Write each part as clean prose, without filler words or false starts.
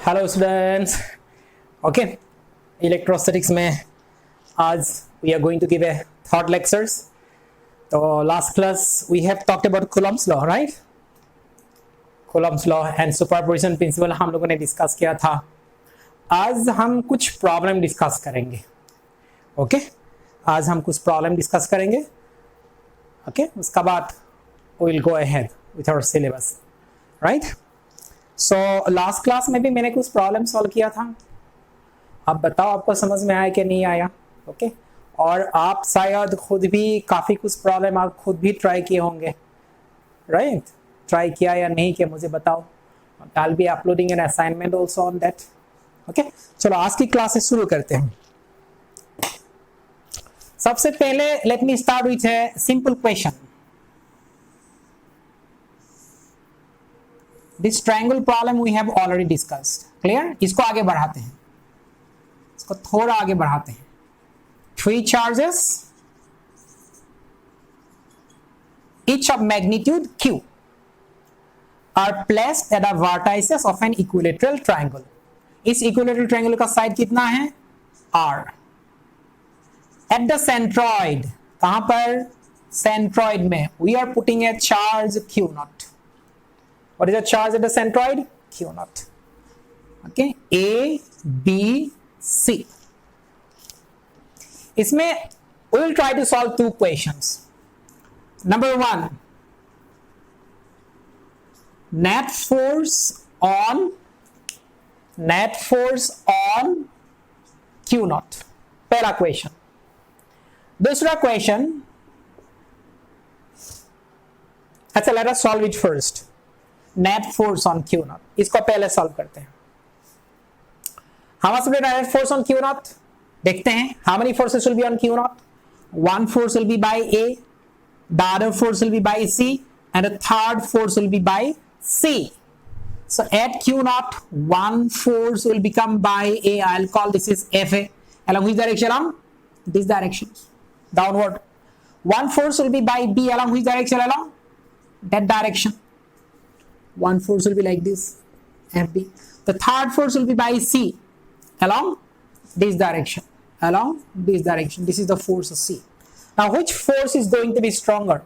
Hello students. Okay, electrostatics में आज we are going to give a third lectures. तो last class we have talked about Coulomb's law, right? Coulomb's law and superposition principle हम लोगों ने discuss किया था. आज हम कुछ प्रॉब्लम डिस्कस करेंगे. ओके, आज हम कुछ प्रॉब्लम डिस्कस करेंगे. ओके, उसका बाद we will go ahead with our syllabus, right? So last class में भी मैंने कुछ प्रॉब्लम सॉल्व किया था. अब बताओ आपको समझ में आया कि नहीं आया? ओके, और आप शायद खुद भी काफ़ी कुछ प्रॉब्लम आप खुद भी ट्राई किए होंगे, राइट? ट्राई किया या नहीं किया मुझे बताओ. I will be uploading an assignment also on that. Okay, चलो आज की क्लासेस शुरू करते हैं. सबसे पहले let me start with a simple question. This triangle problem we have already discussed. Clear? इसको आगे बढ़ाते हैं, इसको थोड़ा आगे बढ़ाते हैं. Three charges, each of magnitude q, are placed at the vertices of an equilateral triangle. इस equilateral triangle का साइड कितना है? R. At the centroid, कहां पर? Centroid में we are putting a charge q naught. What is the charge at the centroid? Q naught. Okay, A, B, C. इसमें we will try to solve two questions. Number one, net force on Q naught. पहला question. दूसरा question. अच्छा, let us solve it first. Net force on Q naught, इसको पहले solve करते हैं. How much will net force on Q naught? देखते हैं. How many forces will be on Q naught? One force will be by A, the other force will be by C, and the third force will be by C. So at Q naught, one force will become by A. I'll call this is FA. Along which direction? Along this direction, downward. One force will be by B. Along which direction? Along that direction. One force will be like this, FB. The third force will be by C, along this direction, along this direction. This is the force of C. Now, which force is going to be stronger?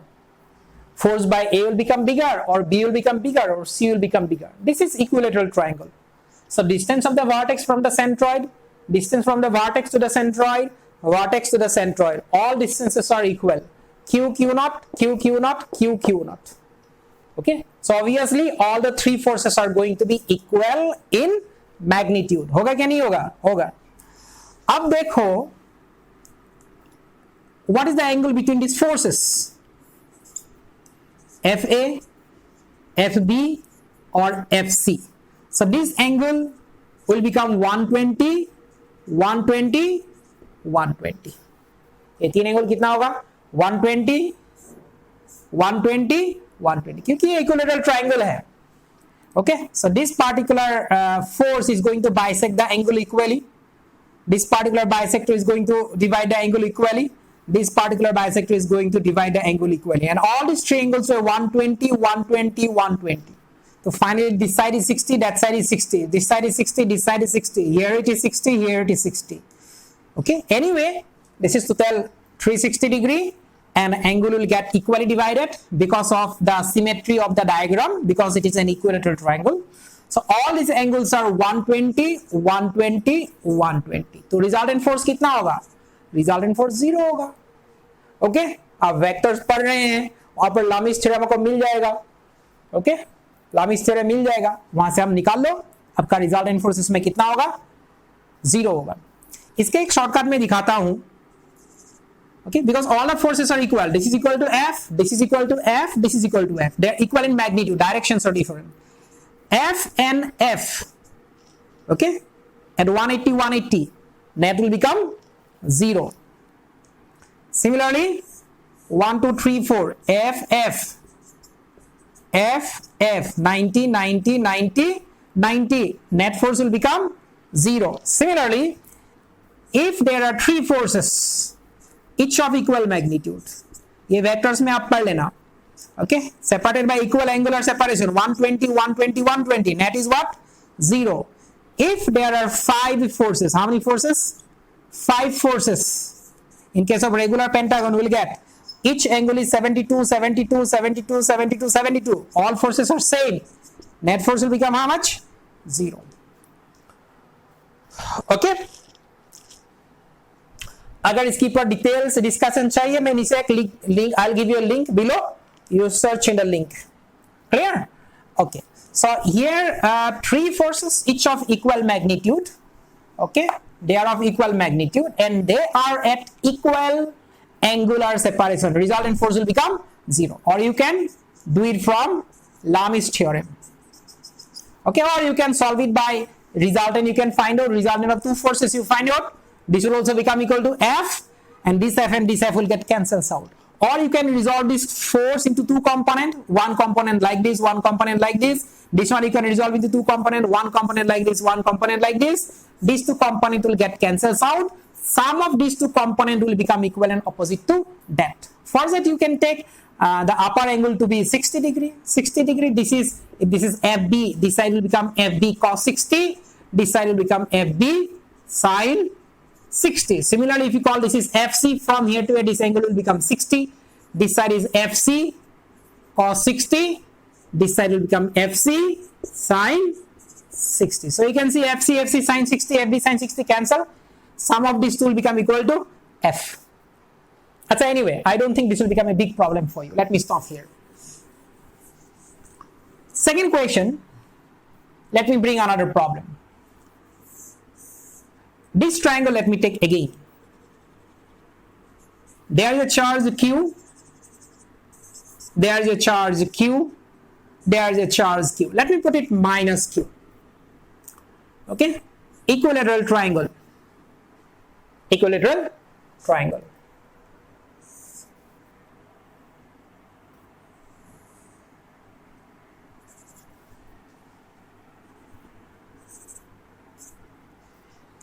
Force by A will become bigger, or B will become bigger, or C will become bigger. This is equilateral triangle. So, distance of the vertex from the centroid, distance from the vertex to the centroid, vertex to the centroid, all distances are equal. Q, Q naught, Q, Q naught, Q, Q naught. Okay, so obviously all the three forces are going to be equal in magnitude. होगा क्या नहीं होगा? होगा. अब देखो, what is the angle between these forces? FA, FB, or FC. So this angle will become 120, 120, 120. ये तीन angle कितना होगा? 120, 120, 120, क्योंकि ये इक्विलेटरल ट्रायंगल है. Okay, so this particular force is going to bisect the angle equally. This particular bisector is going to divide the angle equally. This particular bisector is going to divide the angle equally, and all this three angles are 120, 120, 120. So finally this side is 60, that side is 60, this side is 60, this side is 60, here it is 60, here it is 60. Okay, anyway, this is to tell 360 degree, and angle will get equally divided because of the symmetry of the diagram, because it is an equilateral triangle. So all these angles are 120, 120, 120. तो resultant force कितना होगा? Resultant force 0 होगा. Okay, आप vectors पढ़ रहे हैं, वहां पर लामिस थ्योरम आपको मिल जाएगा. ओके, लामिस थ्योरम मिल जाएगा, वहां से हम निकाल लो. आपका रिजल्टेंट फोर्स इसमें कितना होगा? 0 होगा. इसके एक शॉर्टकट में दिखाता हूं. Okay, because all the forces are equal. This is equal to F, this is equal to F, this is equal to F. They are equal in magnitude. Directions are different. F and F. Okay, at 180, 180, net will become 0. Similarly, 1, 2, 3, 4. F, F, F, F. 90, 90, 90, 90. Net force will become 0. Similarly, if there are three forces, each of equal magnitude, ये vectors में आप पढ़ लेना. Okay, separated y equal angular separation. 120, 120, 120. Net is what? 0. If there are 5 forces, how many forces? 5 forces. In case of regular pentagon, we'll get each angle is 72, 72, 72, 72, 72. All forces are same. Net force will become how much? 0. Okay. अगर इसकी पर details discussion चाहिए, मैं नीचे एक link, I'll give you a link below. You search in the link. Clear? Okay. So here 3 forces, each of equal magnitude. Okay, they are of equal magnitude and they are at equal angular separation. Resultant force will become 0. Or you can do it from Lami's theorem. Okay, or you can solve it by resultant. You can find out resultant of 2 forces. You find out this will also become equal to F, and this F will get cancelled out. Or you can resolve this force into 2 components, one component like this, one component like this. This one you can resolve into 2 components, one component like this, one component like this. These 2 components will get cancelled out. Sum of these 2 components will become equal and opposite to that. For that you can take the upper angle to be 60 degree. 60 degree. This is FB. This side will become FB cos 60. This side will become FB sin 60. Similarly, if you call this is FC, from here to here this angle will become 60. This side is FC cos 60. This side will become FC sin 60. So you can see FC sin 60, FB sin 60 cancel. Sum of these two will become equal to F. So anyway, I don't think this will become a big problem for you. Let me stop here. Second question, let me bring another problem. This triangle, let me take again. There is a charge Q. There is a charge Q. There is a charge Q. Let me put it minus Q. Okay? Equilateral triangle. Equilateral triangle.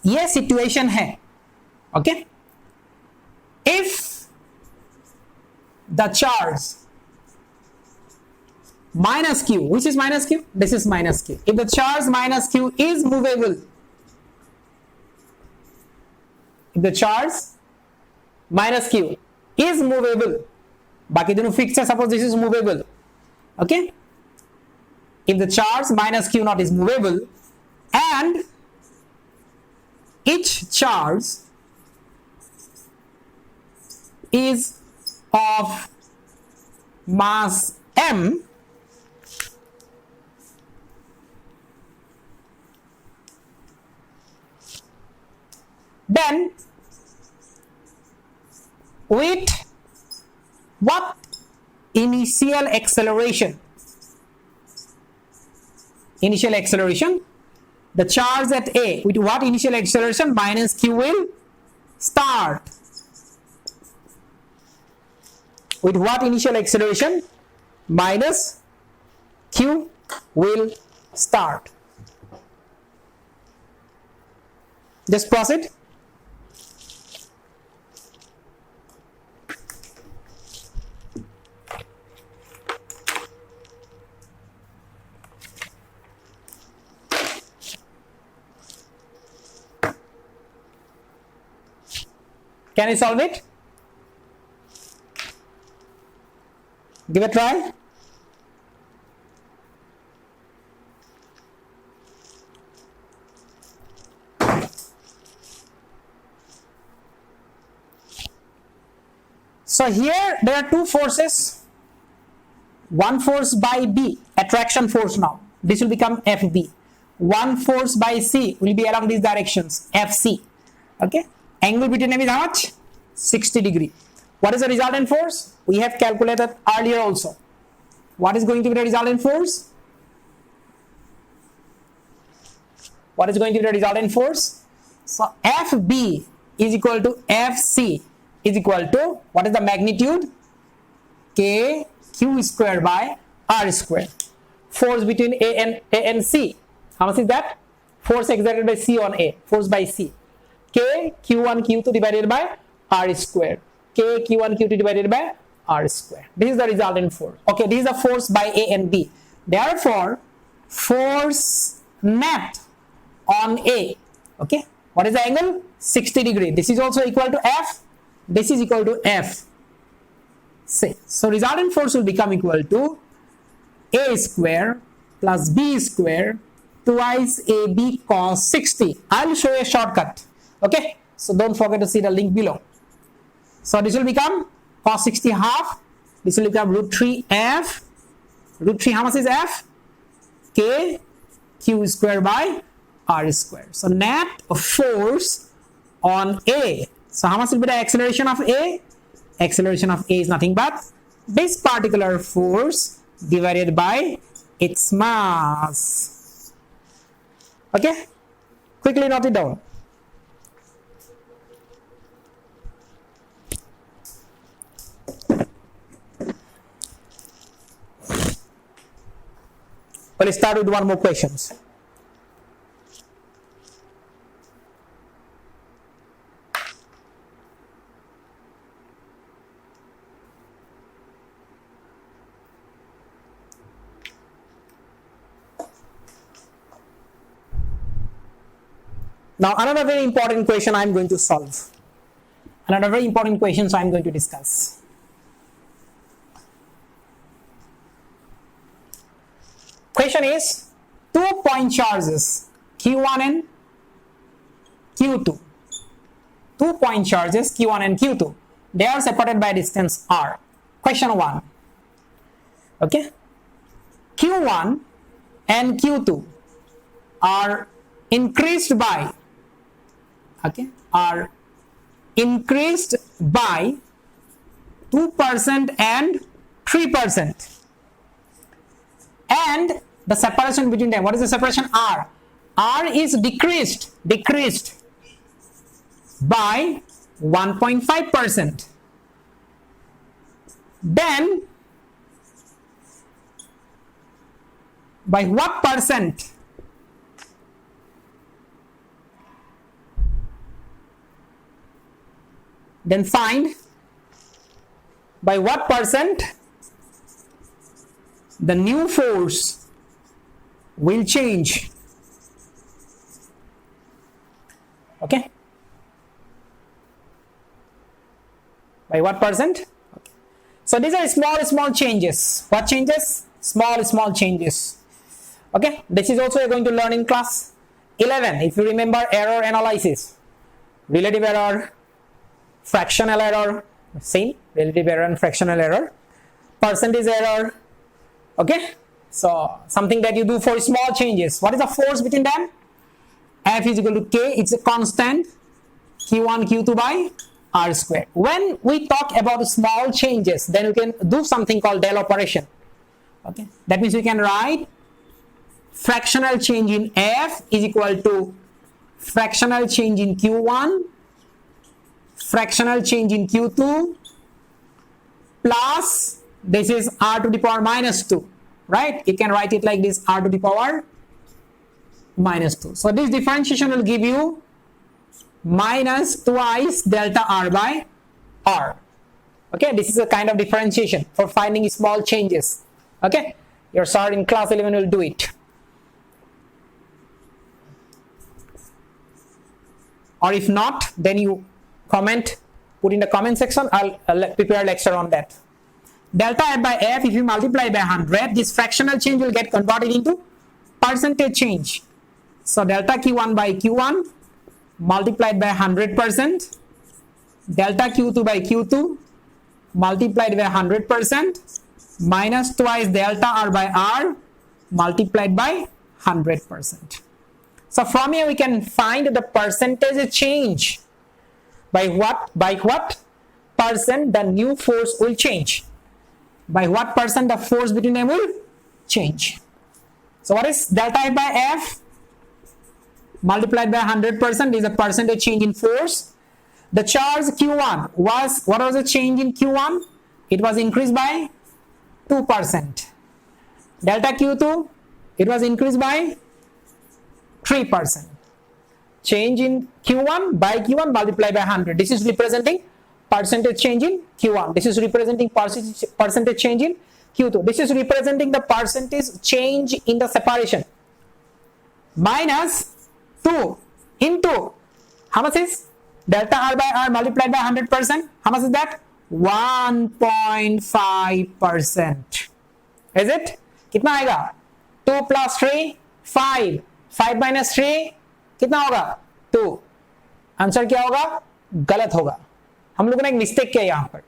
ये situation है. Okay, if the charge minus q, which is minus q, this is minus q. If the charge minus q is movable, if the charge minus q is movable, बाकी दोनों fixed है, suppose this is movable. Okay, if the charge minus q naught is movable and each charge is of mass m, then with what initial acceleration? Initial acceleration, the charge at A, with what initial acceleration minus q will start? With what initial acceleration minus q will start? Just proceed. Can you solve it? Give a try. So here there are 2 forces. One force by B, attraction force now. This will become FB. One force by C will be along these directions, FC. Okay. Angle between them is how much? 60 degree. What is the resultant force? We have calculated earlier also. What is going to be the resultant force? What is going to be the resultant force? So FB is equal to FC is equal to, what is the magnitude? K Q square by R square. Force between A and C. How much is that? Force exerted by C on A. Force by C. K Q1 Q2 divided by R square. K Q1 Q2 divided by R square. This is the resultant force. Okay, this is the force by A and B. Therefore, force net on A. Okay, what is the angle? 60 degree. This is also equal to F. This is equal to F. So resultant force will become equal to A square plus B square twice AB cos 60. I will show you a shortcut. Okay, so don't forget to see the link below. So this will become cos 60 half. This will become root 3 F. Root 3, how much is F? K Q square by R square. So net force on A. So how much will be the acceleration of A? Acceleration of A is nothing but this particular force divided by its mass. Okay, quickly note it down. We'll start with one more questions. Now another very important question I am going to solve. Another very important question I am going to discuss. Question is 2 point charges Q1 and Q2. 2 point charges Q1 and Q2. They are separated by distance R. Question 1. Okay. Q1 and Q2 are increased by, okay, are increased by 2% and 3%. And the separation between them, what is the separation? R. R is decreased by 1.5%. Then by what percent? Then find by what percent the new force will change. Okay, by what percent? Okay. So these are small changes. What changes? Small changes. Okay, this is also you're going to learn in class 11. If you remember error analysis, relative error, fractional error, same, relative error and fractional error, percentage error. Okay, so something that you do for small changes. What is the force between them? F is equal to K, it's a constant, Q1 Q2 by R square. When we talk about small changes, then you can do something called del operation. Okay, that means we can write fractional change in F is equal to fractional change in Q1, fractional change in Q2 plus this is R to the power minus 2, right? You can write it like this, R to the power minus 2. So this differentiation will give you minus twice delta R by R. Okay, this is a kind of differentiation for finding small changes. Okay, your sir in class 11 will do it. Or if not, then you comment, put in the comment section, I'll prepare a lecture on that. Delta F by F, if you multiply by 100, this fractional change will get converted into percentage change. So delta Q1 by Q1 multiplied by 100%, delta Q2 by Q2 multiplied by 100%, minus twice delta R by R multiplied by 100%. So from here we can find the percentage change. By what percent the new force will change? By what percent the force between them will change? So what is delta F by F? Multiplied by 100% is a percentage change in force. The charge Q1 was, what was the change in Q1? It was increased by 2%. Delta Q2, it was increased by 3%. Change in Q1 by Q1 multiplied by 100. This is representing percentage change in Q1. This is representing percentage change in Q2. This is representing the percentage change in the separation. Minus 2 into how much is delta R by R multiplied by 100%? How much is that? 1.5%. Is it? कितना आएगा? 2 plus 3 5 5 minus 3 कितना होगा? 2. Answer क्या होगा? गलत होगा. हम लोगों ने एक मिस्टेक किया यहां पर,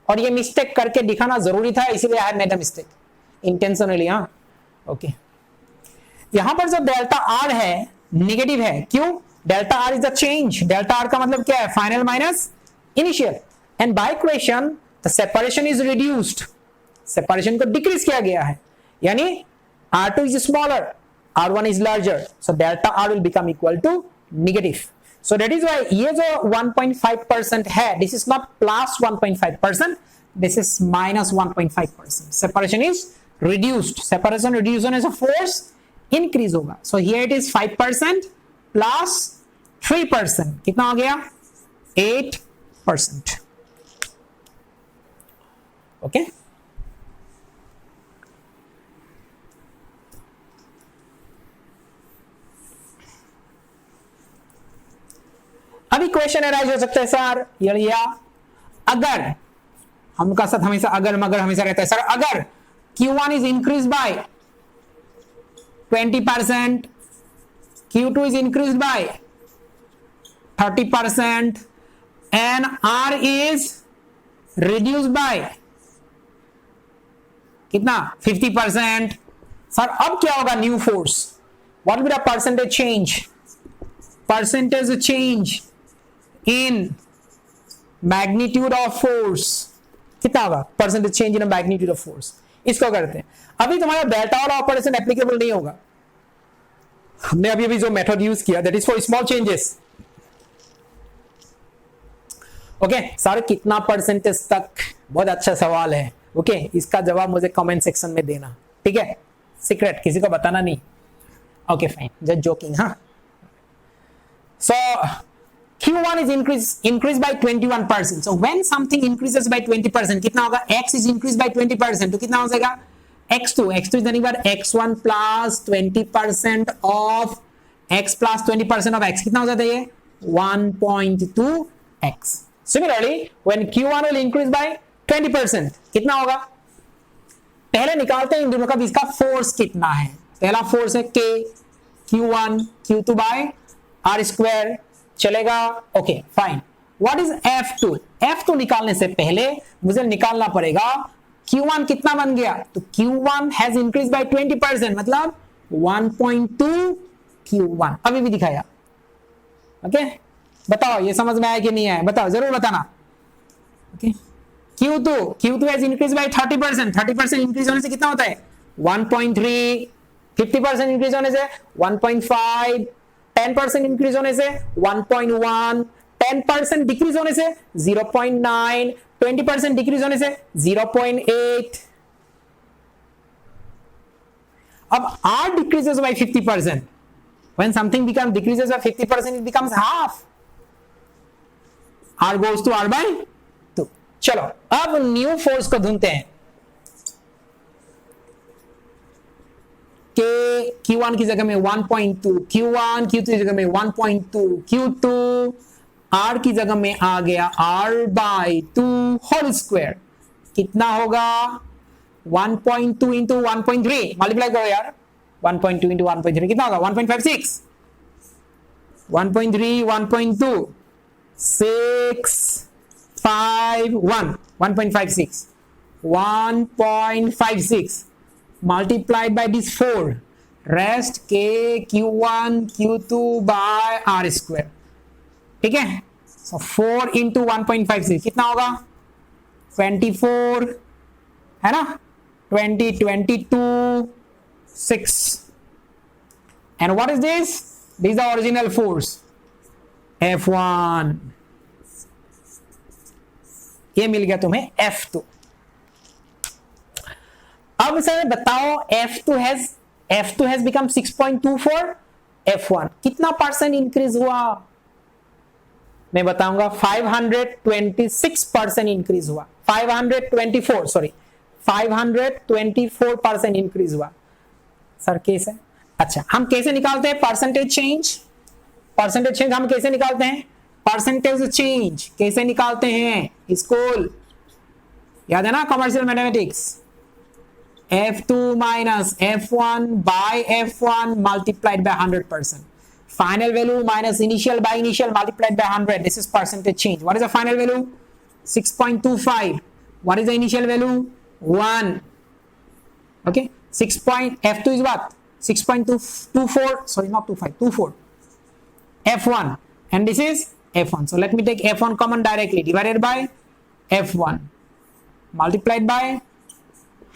और ये मिस्टेक करके दिखाना जरूरी था, इसीलिए I made a mistake intentionally. हाँ, ओके. यहां पर जो डेल्टा आर है नेगेटिव है. क्यों? Delta R is the change. Delta R का मतलब क्या है? Final minus initial. And by equation the separation is reduced. Separation को डिक्रीज किया गया है, यानी R2 is smaller, R1 is larger, so delta R will become equal to negative. So that is why ये जो 1.5% है, this is not plus 1.5%, this is minus 1.5%. Separation is reduced. Separation reduced होने से force increase होगा. So here it is 5% plus 3%. कितना हो गया? 8%. Okay. अभी क्वेश्चन अराइज हो सकता है सर, या अगर हम का साथ हमेशा अगर मगर हमेशा रहता है सर, अगर Q1 is increase by 20%, Q2 is increase by 30% and R is reduced by कितना? 50%. सर अब क्या होगा? New force. What will the percentage change? Percentage change in magnitude of force कितना होगा? Percentage change in magnitude of force. इसको करते हैं. अभी तुम्हारा डेल्टा वाला ऑपरेशन एप्लीकेबल नहीं होगा. हमने अभी अभी जो मेथड यूज किया that is for small changes. Okay sir, कितना परसेंटेज तक? बहुत अच्छा सवाल है. ओके इसका जवाब मुझे कमेंट सेक्शन में देना, ठीक है? सीक्रेट, किसी को बताना नहीं. Okay fine, just joking. हाँ, सो Q1 is increased by 21%. So when something increases by 20%, कितना होगा? X is increased by 20%. तो कितना हो जाएगा? X2 is nothing but X1 plus 20% of X plus 20% of X. कितना हो जाता है ये? 1.2X. Similarly, when Q1 will increase by 20%, कितना होगा? पहले निकालते हैं इन दोनों का बीच का फोर्स कितना है. पहला फोर्स है K, Q1 Q2 by R square. चलेगा? Okay fine. What is F2? F2 निकालने से पहले मुझे निकालना पड़ेगा Q1 कितना बन गया. तो Q1 हैज इंक्रीज बाय 20%, मतलब 1.2 Q1. अभी भी दिखाया. ओके बताओ ये समझ में आया कि नहीं आया? बताओ, जरूर बताना. Okay Q2 has increase by 30%. 30% increase होने से कितना होता है? 1.3. 50% इंक्रीज होने से 1.5. 10% इंक्रीज होने से 1.1, 10% डिक्रीज होने से 0.9, 20% डिक्रीज होने से 0.8. अब R decreases by 50%. When something decreases by 50%, it becomes half. R goes to R by 2. चलो अब न्यू फोर्स को ढूंढते हैं. Q1 की जगह में 1.2 Q1, Q2 की जगह में 1.2 Q2, R की जगह में आ गया R by 2 होल स्क्वायर. कितना होगा? 1.2 इंटू 1.3 मल्टीप्लाई करो यार. 1.2 इंटू 1.3 कितना होगा? 1.56. 1.3 1.2 6 5 1 1.56 1.56 multiplied by this 4, rest K Q1 Q2 by R square. ठीक है? So 4 into 1.56 कितना होगा? 24 है ना? 20 22 6. And what is this? This is the original force F1. ये मिल गया तुम्हें F2. अब सर बताओ F2 has become 6.24. F1 कितना परसेंट इंक्रीज हुआ? मैं बताऊंगा 526% इंक्रीज हुआ. 524% इंक्रीज हुआ. सर कैसे? अच्छा हम कैसे निकालते हैं परसेंटेज चेंज? परसेंटेज चेंज हम कैसे निकालते हैं? परसेंटेज चेंज कैसे निकालते हैं? स्कूल याद है ना, commercial mathematics. F2 minus F1 by F1 multiplied by 100%. Final value minus initial by initial multiplied by 100. This is percentage change. What is the final value? 6.25. What is the initial value? 1. Okay. F2 is what? 6.224. Sorry, not 25. 24. F1. And this is F1. So let me take F1 common directly. Divided by F1. Multiplied by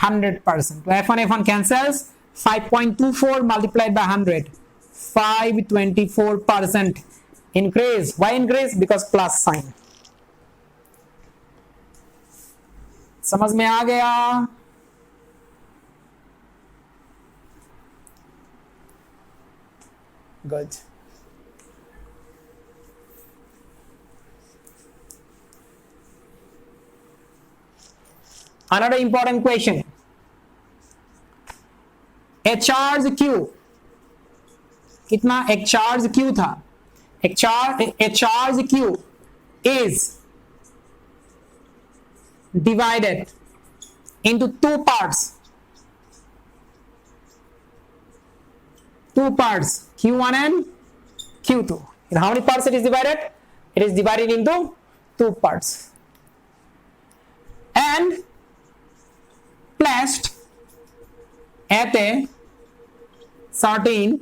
100%. So F1 cancels. 5.24 multiplied by 100. 524% increase. Why increase? Because plus sign. समझ में आ गया? Good. Another important question. A charge Q कितना? एक charge Q था। एक charge Q is divided into two parts, Q1 and Q2. In how many parts it is divided? It is divided into two parts and placed at a certain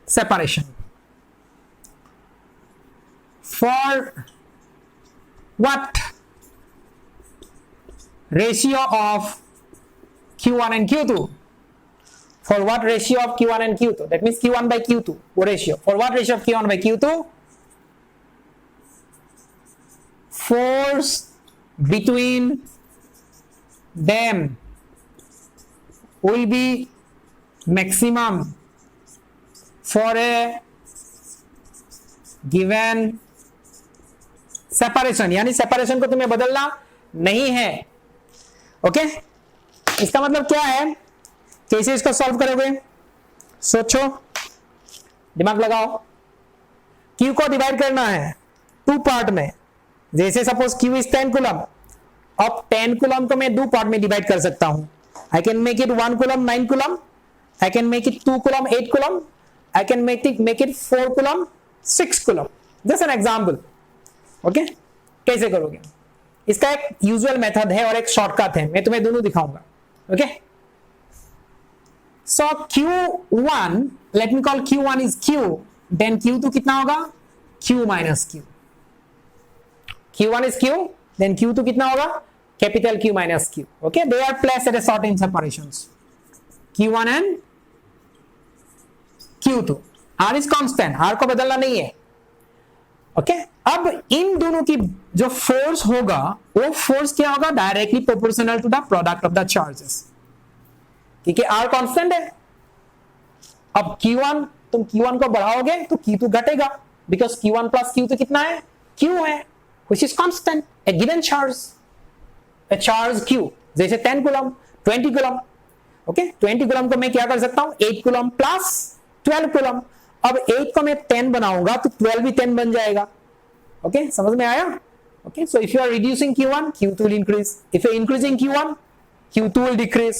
separation. For what ratio of Q1 and Q2? For what ratio of Q1 and Q2? That means Q1 by Q2 ratio. For what ratio of Q1 by Q2? Force between them will be maximum for a given separation. यानी separation को तुम्हें बदलना नहीं है। Okay, इसका मतलब क्या है? कैसे इसको सॉल्व करोगे? सोचो, दिमाग लगाओ। Q को डिवाइड करना है टू पार्ट में। जैसे सपोज Q इज 10 कूलम। अब 10 कूलम को मैं दो पार्ट में डिवाइड कर सकता हूं। I can make it 1 coulomb 9 coulomb. I can make it 2 coulomb 8 coulomb. I can make it 4 coulomb 6 coulomb. Just an example. Okay? कैसे करोगे? इसका एक यूजुअल मेथड है और एक शॉर्टकट है। मैं तुम्हें दोनों दिखाऊंगा। Okay? So Q1, let me call Q1 is Q. Then Q2 कितना होगा? Q minus Q. Q1 is Q. Then Q2 कितना होगा? Capital Q minus Q. Okay, they are placed at a certain separations. Q1 and Q2. R is constant. R को बदलना नहीं है. Okay, अब इन दोनों की जो फोर्स होगा वो फोर्स क्या होगा? Directly proportional to the product of the charges. ठीक है, R कांस्टेंट है. अब Q1 तुम Q1 को बढ़ाओगे तो Q2 घटेगा बिकॉज Q1 प्लस Q2 कितना है? Q है, which is constant. A given charge. A charge Q जैसे 10 कूलम 20 कूलम। ओके, 20 कूलम को मैं क्या कर सकता हूं? 8 कूलम प्लस 12 कूलम। अब 8 को मैं 10 बनाऊंगा तो 12 भी 10 बन जाएगा। ओके, समझ में आया? Okay, so if you are reducing Q1, Q2 will increase. If you are increasing Q1, Q2 will decrease.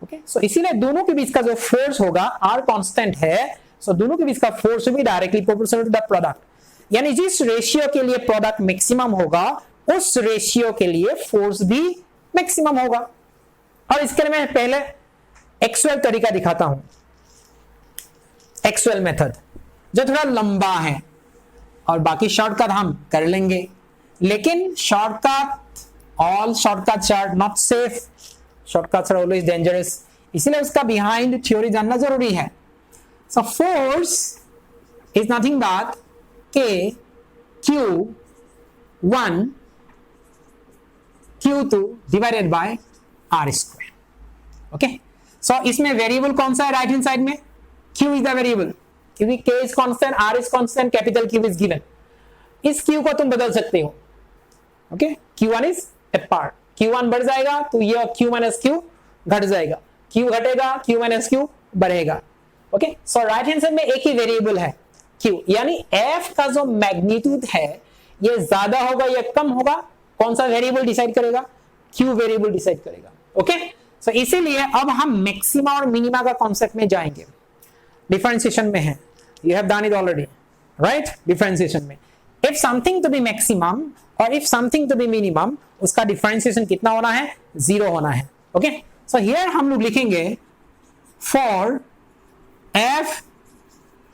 Okay, so इसीलिए दोनों के बीच का जो फोर्स होगा R कांस्टेंट है, सो दोनों के बीच का फोर्स भी directly proportional to the product. यानी जिस रेशियो के लिए प्रोडक्ट मैक्सिमम होगा उस रेशियो के लिए फोर्स भी मैक्सिमम होगा। और इसके लिए मैं पहले एक्चुअल तरीका दिखाता हूं, एक्चुअल मेथड जो थोड़ा लंबा है और बाकी शॉर्टकट हम कर लेंगे। लेकिन shortcut, all shortcuts are not safe, shortcuts are always dangerous, इसलिए उसका बिहाइंड थ्योरी जानना जरूरी है। So force is nothing but K Q1 Q2 divided by R square. Okay, so इसमें वेरिएबल कौन सा है? राइट हैंड साइड में Q is the variable, क्योंकि K is constant, R is constant, capital Q is given. इस Q को तुम बदल सकते हो। Okay, Q1 is a part. Q1 बढ़ जाएगा तो ये Q minus Q घट जाएगा, Q घटेगा Q minus Q बढ़ेगा। ओके, सो राइट हैंड साइड में एक ही वेरिएबल है q, यानी f का जो मैग्नीट्यूड है ये ज्यादा होगा या कम होगा, कौन सा वेरिएबल डिसाइड करेगा? q वेरिएबल डिसाइड करेगा। ओके, सो इसीलिए अब हम मैक्सिमा और मिनिमा का कॉन्सेप्ट में जाएंगे। डिफरेंशिएशन में है, you have done it already, right? Differentiation में if something to be maximum और if something to be minimum, उसका डिफरेंशिएशन कितना होना है? 0 होना है। ओके, सो हियर हम लोग लिखेंगे for f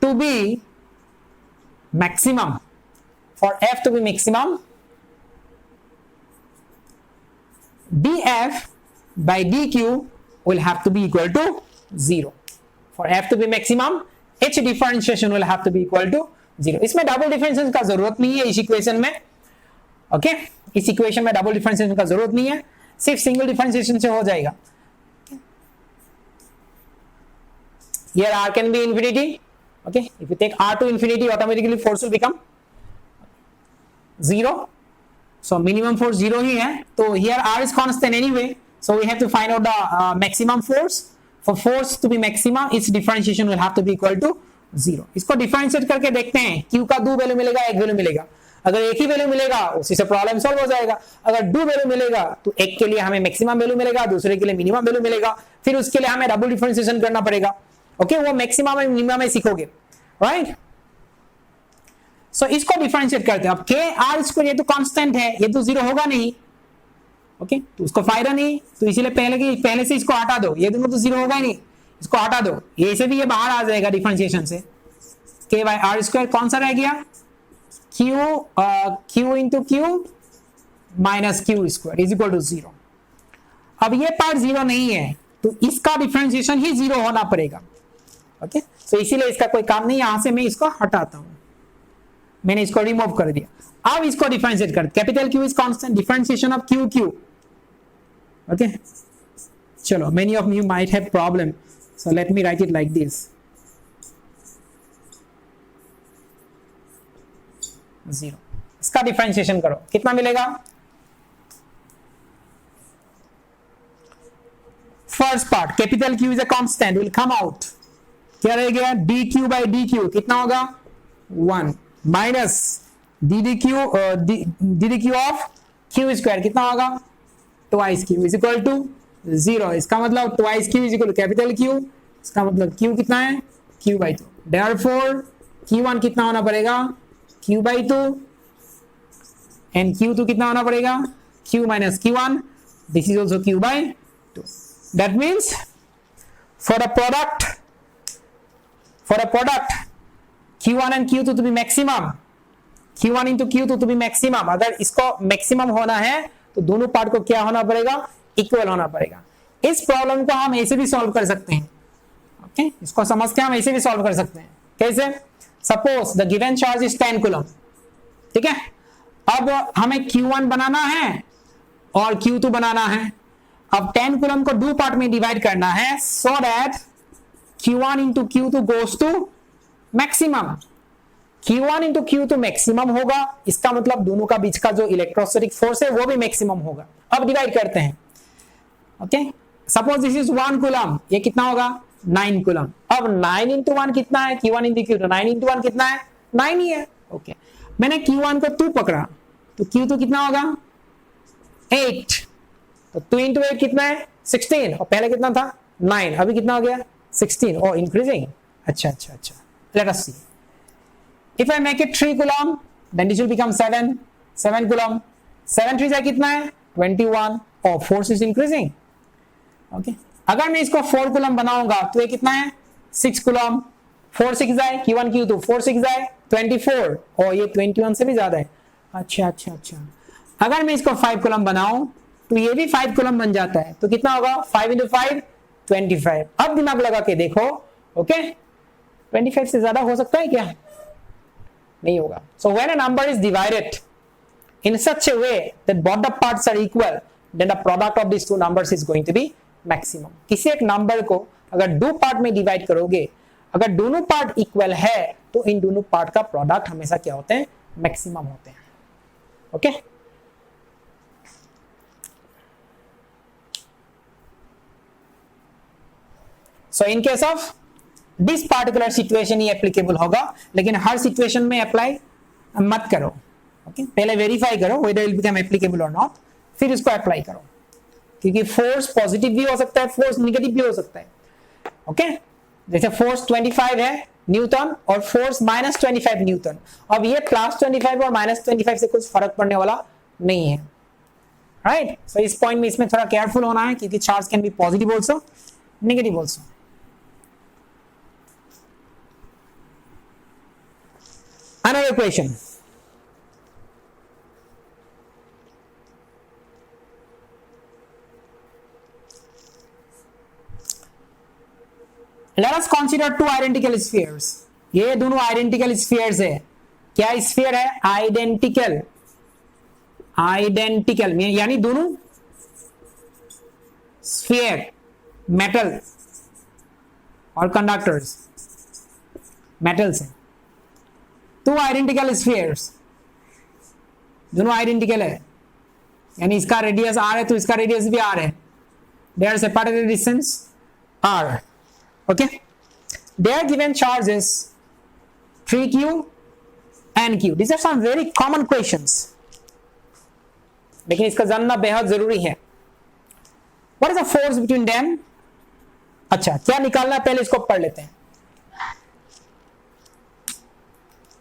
to be maximum, for f to be maximum, df by dq will have to be equal to 0. For f to be maximum, h differentiation will have to be equal to 0. इसमें double differentiation का जरूरत नहीं है इस equation में। Okay, इस equation में double differentiation का जरूरत नहीं है, सिर्फ सिंगल डिफरेंशिएशन से हो जाएगा। Here r can be infinity. Okay, if you take r to infinity, automatically force will become 0. So minimum force 0 ही है, तो here r is constant anyway, so we have to find out the maximum force. For force to be maximum, its differentiation will have to be equal to 0. इसको differentiate करके देखते हैं, q का 2 value मिलेगा, 1 value मिलेगा। अगर एक ही value मिलेगा उसी से प्रॉब्लम सॉल्व हो जाएगा। अगर 2 वैल्यू मिलेगा तो एक के लिए हमें मैक्सिमम वैल्यू मिलेगा, दूसरे के लिए मिनिमम वैल्यू मिलेगा, फिर उसके लिए हमें डबल डिफरेंशिएशन करना पड़ेगा। ओके, वो मैक्सिमम और मिनिमम में सीखोगे, राइट? सो इसको डिफरेंशिएट करते हैं। अब के आर स्क्वायर ये तो कांस्टेंट है, ये तो 0 होगा नहीं। ओके, तो उसको फायदा नहीं, तो इसीलिए पहले से इसको हटा दो, ये दोनों तो 0 होगा ही नहीं, इसको हटा दो, ये से भी ये बाहर आ जाएगा डिफरेंशिएशन से। के बाय आर स्क्वायर कौन सा रह गया? q into Q minus Q square is equal to 0। अब ये पार्ट 0 नहीं है, तो इसका डिफरेंशिएशन ही 0 होना पड़ेगा। ओके, सो इसीलिए इसका कोई काम नहीं, यहां से मैं इसको हटाता हूं, मैंने इसको रिमूव कर दिया। अब इसको डिफरेंशिएट कर, capital Q is constant, differentiation of Q। Okay, चलो, many of you might have problem, so let me write it like this. 0, इसका डिफरेंशिएशन करो, कितना मिलेगा? First part capital Q is a constant, will come out, क्या रह गया? dq by dq कितना होगा? 1 minus ddq of q square कितना होगा? Twice q is equal to 0। इसका मतलब twice q is equal to capital Q, इसका मतलब q कितना है? q by 2। देयरफॉर q1 कितना होना पड़ेगा? q by 2 एंड q2 कितना होना पड़ेगा? q minus q1, this is also q by 2। That means for a product q1 and q2 to be maximum, q1 into q2 to be maximum, अगर इसको maximum होना है तो दोनों पार्ट को क्या होना पड़ेगा? इक्वल होना पड़ेगा। इस प्रॉब्लम को हम ऐसे भी सॉल्व कर सकते हैं। ओके, इसको समझ के हम ऐसे भी सॉल्व कर सकते हैं। कैसे? Suppose the given charge is 10 coulomb, ठीक है? अब हमें q1 बनाना है और q2 बनाना है। अब 10 कूलम को 2 पार्ट में डिवाइड करना है, so that q1 into q2 goes to maximum। q1 into q2 maximum होगा, इसका मतलब दोनों का बीच का जो इलेक्ट्रोस्टैटिक फोर्स है वो भी मैक्सिमम होगा। अब डिवाइड करते हैं। Okay, suppose this is 1 coulomb, ये कितना होगा? 9 कूलम। अब 9 into 1 कितना है? q1 into q2, 9 into 1 कितना है? 9 ही है। ओके, मैंने q1 को 2 पकड़ा, तो q2 कितना होगा? 8। तो 2 into 8 कितना है? 16। और पहले कितना था? 9, अभी कितना हो गया? 16। और इंक्रीजिंग। अच्छा, let us see. If I make it 3 coulomb, then this will become 7 coulomb. 7 3 कितना है? 21। और फोर्स इज इंक्रीजिंग। ओके, अगर मैं इसको 4 कूलम बनाऊंगा तो ये कितना है? 6 कूलम। 4 6 जाए, q1 q2, 4 6 जाए 24, और ये 21 से भी ज्यादा है। अच्छा, अगर मैं इसको 5 कूलम बनाऊं तो ये भी 5 कूलम बन जाता है, तो कितना होगा? 5 into 5 25। अब दिमाग लगा के देखो। ओके, 25 से ज्यादा हो सकता है क्या? नहीं होगा। So when a number is divided in such a way that both the parts are equal, then the product of these two numbers is going to be maximum। किसी एक नंबर को अगर 2 पार्ट में डिवाइड करोगे, अगर दोनों part equal है तो इन दोनों पार्ट का प्रोडक्ट हमेशा क्या होते हैं? मैक्सिमम होते हैं। Okay, so in case of this particular situation he applicable होगा, लेकिन हर सिचुएशन में अप्लाई मत करो। ओके, पहले वेरीफाई करो whether it will become applicable or not, फिर इसको अप्लाई करो, क्योंकि फोर्स पॉजिटिव भी हो सकता है, फोर्स निगेटिव भी हो सकता है। ओके, जैसे फोर्स 25 है न्यूटन और फोर्स -25 न्यूटन, अब ये +25 और -25 से कुछ फर्क पड़ने वाला नहीं है, राइट। सो इस पॉइंट में इसमें थोड़ा केयरफुल होना है, क्योंकि charge can be positive also, negative also. Another question. Let us consider two identical spheres. ये दोनों identical spheres है। क्या sphere है? Identical. Identical में यानी दोनों sphere, metal और conductors, metals है। टू आइडेंटिकल स्फीयर्स, दोनों आइडेंटिकल है, यानी इसका रेडियस r है तो इसका रेडियस भी r है। They are separated distance r। Okay, they are given charges 3q and q। These are some very common questions, लेकिन इसका जानना बेहद जरूरी है। What is the force between them? अच्छा, क्या निकालना है पहले इसको पढ़ लेते हैं।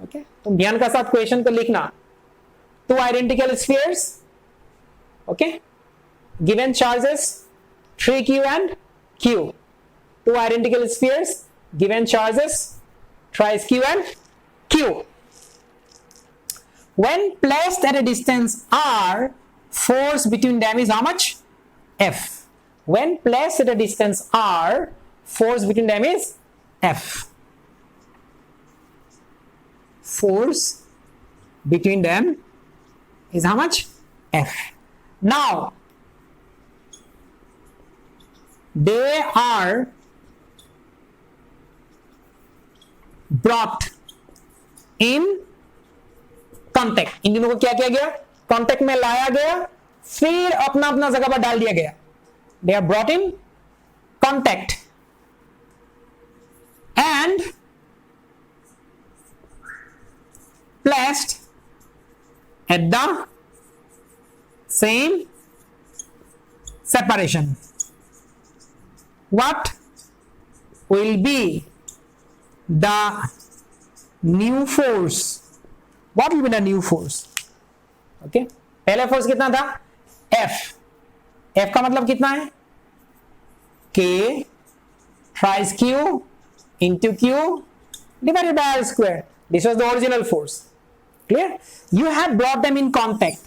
ओके, तुम ध्यान का साथ क्वेश्चन को लिखना। Two identical spheres, okay, given charges 3q and q। Two identical spheres, given charges thrice q and q। When placed at a distance r, force between them is how much? F। When placed at a distance r, force between them is F। Force between them is how much? F। Now they are brought in contact। इन दोनों को क्या किया गया? Contact में लाया गया, फिर अपना अपना जगह पर डाल दिया गया। They are brought in contact and placed at the same separation. What will be the new force? What will be the new force? Okay, पहला फोर्स कितना था? F। F का मतलब कितना है? K thrice Q into Q divided by R square. This was the original force. Clear? You have brought them in contact,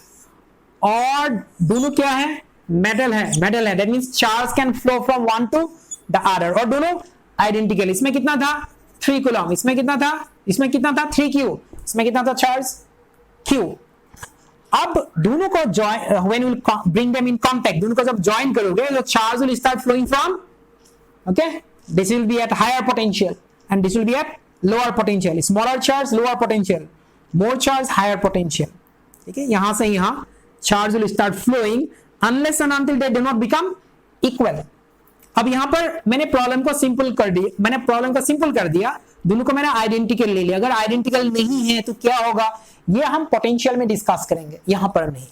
और दोनों क्या है? मेटल है, मेटल है। That means charge can flow from one to the other, और दोनों identical. इसमें कितना था? 3 कूलम। इसमें कितना था? इसमें कितना था? 3q। इसमें कितना था चार्ज? q। अब दोनों को when you will bring them in contact, दोनों को जब ज्वाइन करोगे तो charge will start flowing from, okay, this will be at higher potential and this will be at lower potential। smaller charge lower potential, more charge higher potential। ठीक है, यहां से यहां charge will start flowing unless and until they do not become equal। अब यहां पर मैंने problem को सिंपल कर दिया, दोनों को मैंने आइडेंटिकल ले लिया। अगर आइडेंटिकल नहीं है तो क्या होगा, ये हम पोटेंशियल में डिस्कस करेंगे, यहां पर नहीं।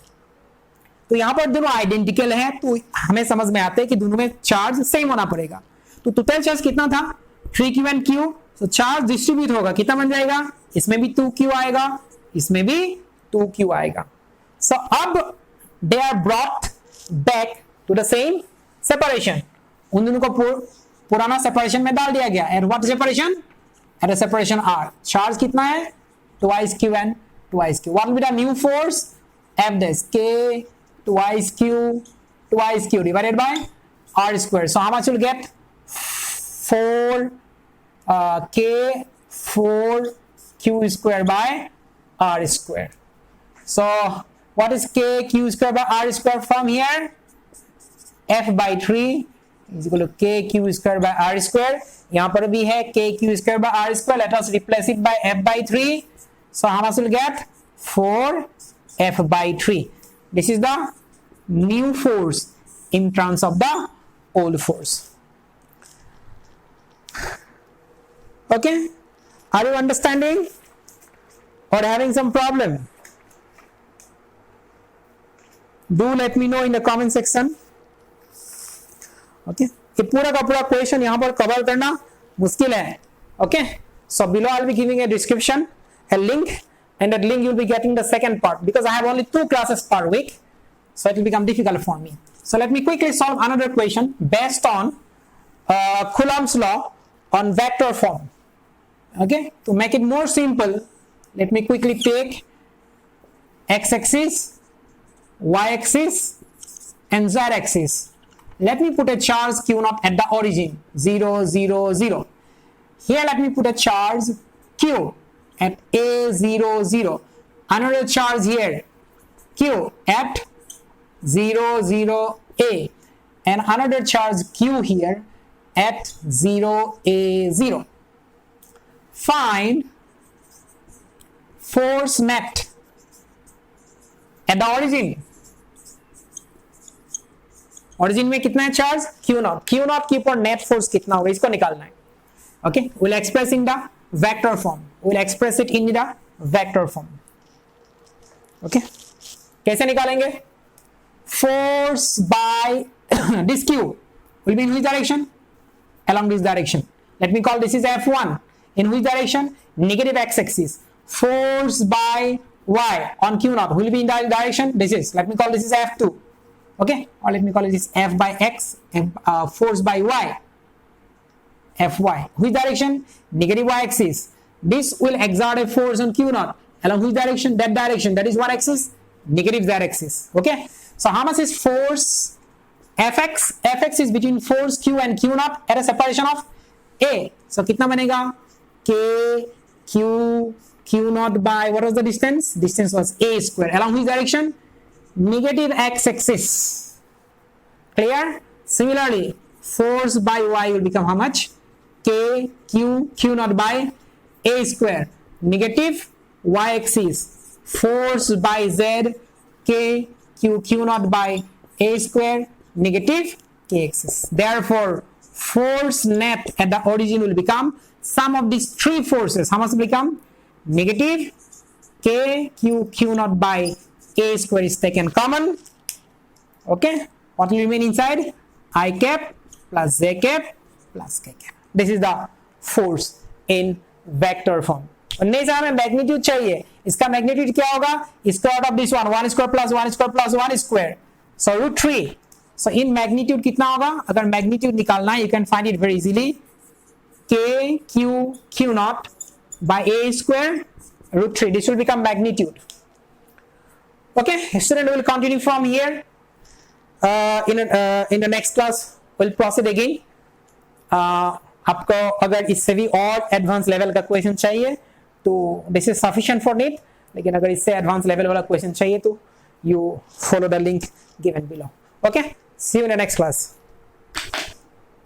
तो यहां पर दोनों आइडेंटिकल है तो हमें समझ में आता है कि दोनों में चार्ज सेम होना पड़ेगा। तो टोटल चार्ज कितना था? 3q and q। तो चार्ज डिस्ट्रीब्यूट होगा, कितना बन जाएगा? इसमें भी 2q आएगा, इसमें भी 2q आएगा। सो अब they are brought back to the same separation. उन दोनों को पुराना सेपरेशन में डाल दिया गया। At what separation? At a separation r। Charge कितना है? twice q and twice q। What will be the new force? F this k twice q divided by r square। So how much you'll get? 4 k 4 q square by r square। So what is k q square by r square from here? F by 3 is equal to k q square by r square। यहाँ पर भी है k q square by r square। Let us replace it by f by 3। So how much will get? 4 f by 3। This is the new force in terms of the old force। Okay, are you understanding or having some problem? Do let me know in the comment section. Okay, ये पूरा का पूरा question यहाँ पर cover करना मुश्किल है. Okay, so below I'll be giving a description, a link, and that link you'll be getting the second part because I have only 2 classes per week, so it will become difficult for me. So let me quickly solve another question based on Coulomb's law on vector form. Okay, to make it more simple, let me quickly take x-axis, y-axis, and z-axis. Let me put a charge q naught at the origin 0 0 0. Here let me put a charge q at a 0 0. Another charge here q at 0 0 a, and another charge q here at 0 a 0. Find force net at the origin. Origin में कितना है charge Q naught. Q naught के ऊपर net force कितना होगा इसको निकालना है. Okay, we'll express in the vector form. We'll express it in the vector form. Okay, कैसे निकालेंगे? Force by this Q will be in which direction? Along this direction. Let me call this is F1. In which direction? Negative x-axis. Force by y on Q naught will be in that direction. This is, let me call this is F2. Okay, or let me call it this F by x, force by y, Fy. Which direction? Negative y-axis. This will exert a force on Q naught. Along which direction? That direction. That is what axis? Negative z-axis. Okay, so how much is force Fx? Fx is between force Q and Q naught at a separation of A. So कितना बनेगा? K Q Q naught by, what was the distance? Distance was A square. Along which direction? Negative x-axis. Clear? Similarly, force by y will become how much? K Q Q naught by A square. Negative y-axis. Force by z K Q Q naught by A square. Negative k-axis. Therefore, force net at the origin will become sum of these 3 forces. How much will become? Negative K Q Q naught by A square is taken common. Okay, what will remain inside? I cap plus j cap plus k cap. This is the force in vector form. नहीं sir हमें magnitude चाहिए. इसका magnitude क्या होगा? Square root of this one, 1 square plus 1 square plus 1 square, so root 3. So in magnitude कितना होगा? अगर magnitude निकालना है, you can find it very easily. K Q Q naught by A square root 3. This will become magnitude. Okay, student, will continue from here. In the next class we'll proceed again. आपको अगर इससे भी और advance level का question चाहिए तो this is sufficient for NEET, लेकिन अगर इससे एडवांस लेवल वाला क्वेश्चन चाहिए तो you follow the link given below. Okay, see you in the next class.